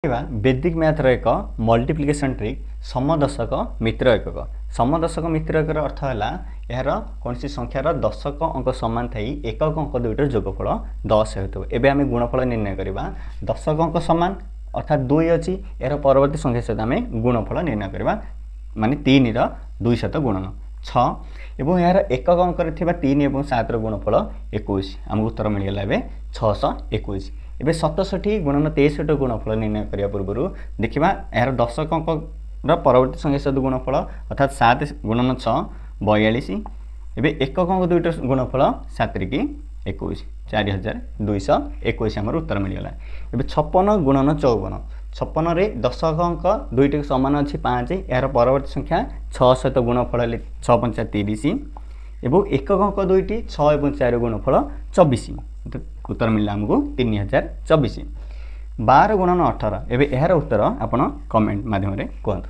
वैदिक मैथर एक multiplication trick समदशक मित्र एकक। समदशक मित्र एकक अर्थ है यार कौन सी संख्यार दशक अंक सामान थी एकक अंक दुईटर जोगफल 10 हो। आम गुणफल निर्णय करवा दशक अंक सामान अर्थात 2 अच्छी यार परवर्ती संख्या सहित आम गुणफल निर्णय करवा माने 3 2 सहित गुणन 6 और यार एकक अंक 3 और 7 गुणफल 21 आमको उत्तर मिलगला 621। एवं 67 गुणन 63 गुणफल निर्णय करने पूर्व देखा यार दशक अंक परवर्ती संख्या सहित गुणफल अर्थात 7 गुणन 6 42 एवं एकक अंक दुईट गुणफल 7 की 21 4221 आमर उत्तर मिलगला। एवं 56 गुणन 54 56 रे दशक अंक दुईट सामान अच्छी 5 यार परवर्ती संख्या 6 सहित गुणफल 6 5 30 एवं एकक अंक दुईटी 6 और 4 गुणफल 24 उत्तर मिलला आमको 3024। 12 गुणन 18 एवं यार उत्तर आपण कमेंट माध्यम कहतु।